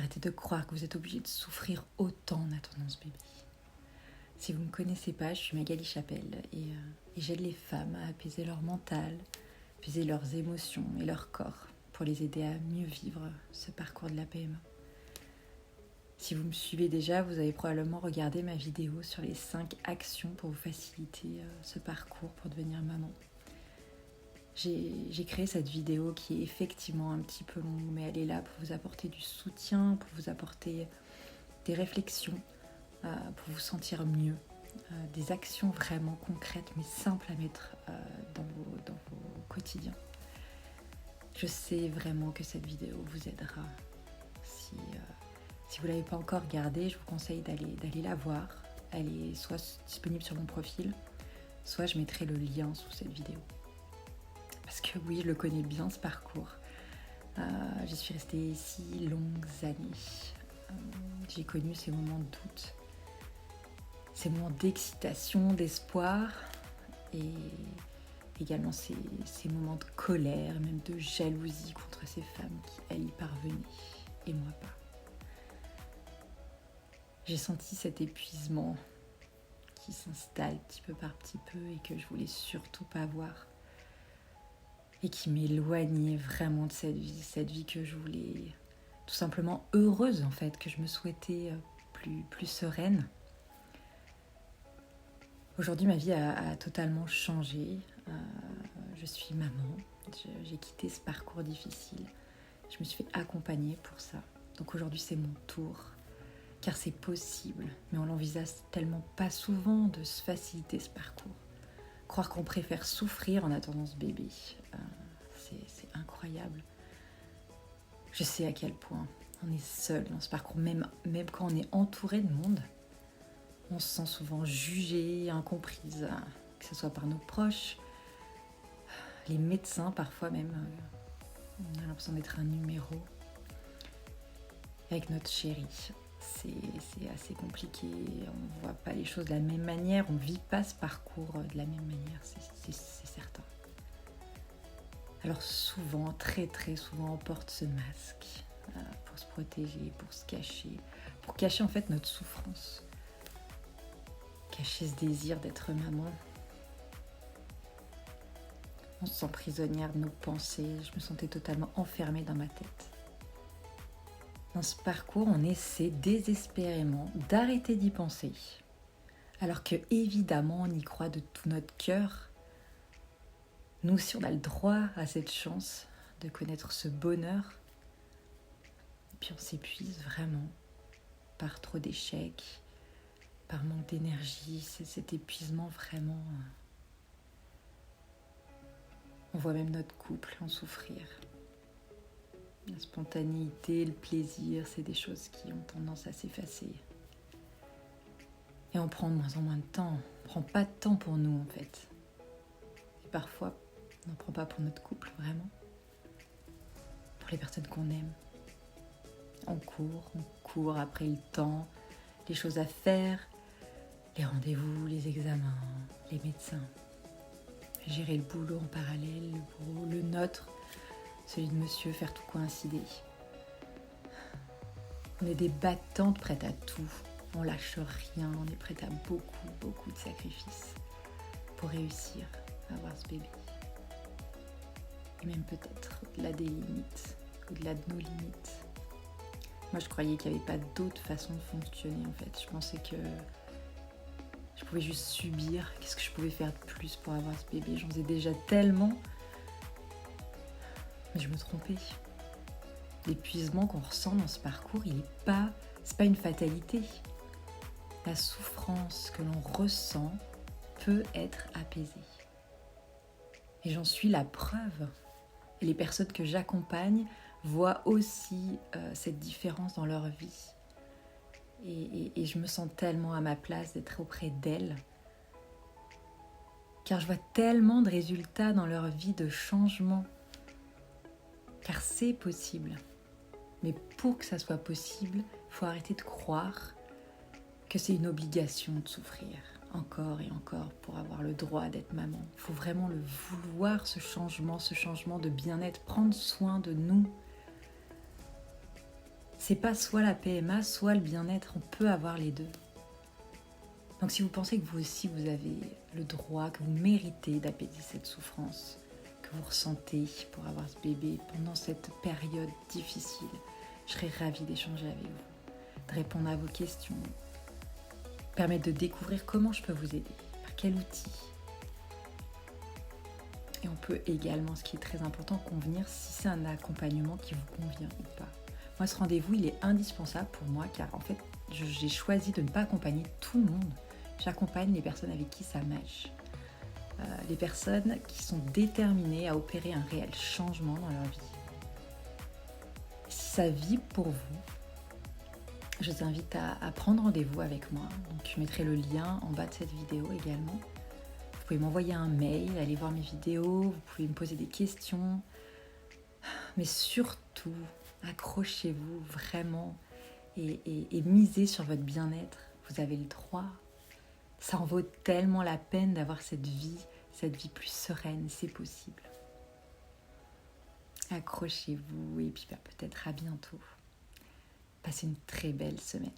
Arrêtez de croire que vous êtes obligé de souffrir autant en attendant ce bébé. Si vous ne me connaissez pas, je suis Magali Chapelle et j'aide les femmes à apaiser leur mental, apaiser leurs émotions et leur corps pour les aider à mieux vivre ce parcours de la PMA. Si vous me suivez déjà, vous avez probablement regardé ma vidéo sur les 5 actions pour vous faciliter ce parcours pour devenir maman. J'ai créé cette vidéo qui est effectivement un petit peu longue, mais elle est là pour vous apporter du soutien, pour vous apporter des réflexions, pour vous sentir mieux, des actions vraiment concrètes mais simples à mettre dans vos quotidiens. Je sais vraiment que cette vidéo vous aidera. Si vous ne l'avez pas encore regardée, je vous conseille d'aller la voir. Elle est soit disponible sur mon profil, soit je mettrai le lien sous cette vidéo. Parce que oui, je le connais bien ce parcours. Je suis restée 6 longues années. J'ai connu ces moments de doute, ces moments d'excitation, d'espoir et également ces moments de colère, même de jalousie contre ces femmes qui, elles, y parvenaient et moi pas. J'ai senti cet épuisement qui s'installe petit peu par petit peu et que je voulais surtout pas voir. Et qui m'éloignait vraiment de cette vie que je voulais tout simplement heureuse en fait, que je me souhaitais plus sereine. Aujourd'hui, ma vie a totalement changé. Je suis maman, j'ai quitté ce parcours difficile. Je me suis fait accompagner pour ça. Donc aujourd'hui, c'est mon tour, car c'est possible, mais on l'envisage tellement pas souvent de se faciliter ce parcours. Croire qu'on préfère souffrir en attendant ce bébé, c'est incroyable. Je sais à quel point on est seul dans ce parcours, même quand on est entouré de monde, on se sent souvent jugée, incomprise, que ce soit par nos proches, les médecins parfois même, on a l'impression d'être un numéro. Avec notre chéri, c'est assez compliqué, on ne voit pas les choses de la même manière, on ne vit pas ce parcours de la même manière, c'est certain. Alors souvent, très très souvent, on porte ce masque pour se protéger, pour se cacher, pour cacher en fait notre souffrance, cacher ce désir d'être maman. On se sent prisonnière de nos pensées, je me sentais totalement enfermée dans ma tête. Dans ce parcours, on essaie désespérément d'arrêter d'y penser, alors que évidemment on y croit de tout notre cœur. Nous aussi, on a le droit à cette chance de connaître ce bonheur. Et puis on s'épuise vraiment par trop d'échecs, par manque d'énergie. C'est cet épuisement vraiment. On voit même notre couple en souffrir. La spontanéité, le plaisir, c'est des choses qui ont tendance à s'effacer. Et on prend de moins en moins de temps. On ne prend pas de temps pour nous en fait. Et parfois, on n'en prend pas pour notre couple, vraiment. Pour les personnes qu'on aime. On court après le temps, les choses à faire, les rendez-vous, les examens, les médecins. Gérer le boulot en parallèle, le boulot, le nôtre, celui de monsieur, faire tout coïncider. On est des battantes prêtes à tout. On lâche rien, on est prête à beaucoup de sacrifices pour réussir à avoir ce bébé. Et même peut-être au-delà des limites, au-delà de nos limites. Moi, je croyais qu'il n'y avait pas d'autre façon de fonctionner, en fait. Je pensais que je pouvais juste subir. Qu'est-ce que je pouvais faire de plus pour avoir ce bébé ? J'en faisais déjà tellement. Mais je me trompais. L'épuisement qu'on ressent dans ce parcours, c'est pas une fatalité. La souffrance que l'on ressent peut être apaisée. Et j'en suis la preuve. Et les personnes que j'accompagne voient aussi cette différence dans leur vie. Et je me sens tellement à ma place d'être auprès d'elles. Car je vois tellement de résultats dans leur vie, de changements. Car c'est possible. Mais pour que ça soit possible, il faut arrêter de croire que c'est une obligation de souffrir encore et encore pour avoir le droit d'être maman. Il faut vraiment le vouloir, ce changement de bien-être, prendre soin de nous. C'est pas soit la PMA, soit le bien-être. On peut avoir les deux. Donc si vous pensez que vous aussi, vous avez le droit, que vous méritez d'apaiser cette souffrance que vous ressentez pour avoir ce bébé pendant cette période difficile, je serais ravie d'échanger avec vous, de répondre à vos questions, permettre de découvrir comment je peux vous aider, par quel outil. Et on peut également, ce qui est très important, convenir si c'est un accompagnement qui vous convient ou pas. Moi, ce rendez-vous, il est indispensable pour moi car en fait, j'ai choisi de ne pas accompagner tout le monde. J'accompagne les personnes avec qui ça match. Les personnes qui sont déterminées à opérer un réel changement dans leur vie. Si ça vibre pour vous, je vous invite à prendre rendez-vous avec moi. Donc, je mettrai le lien en bas de cette vidéo également. Vous pouvez m'envoyer un mail, aller voir mes vidéos, vous pouvez me poser des questions. Mais surtout, accrochez-vous vraiment et misez sur votre bien-être. Vous avez le droit. Ça en vaut tellement la peine d'avoir cette vie plus sereine, c'est possible. Accrochez-vous et puis peut-être à bientôt. Passez une très belle semaine.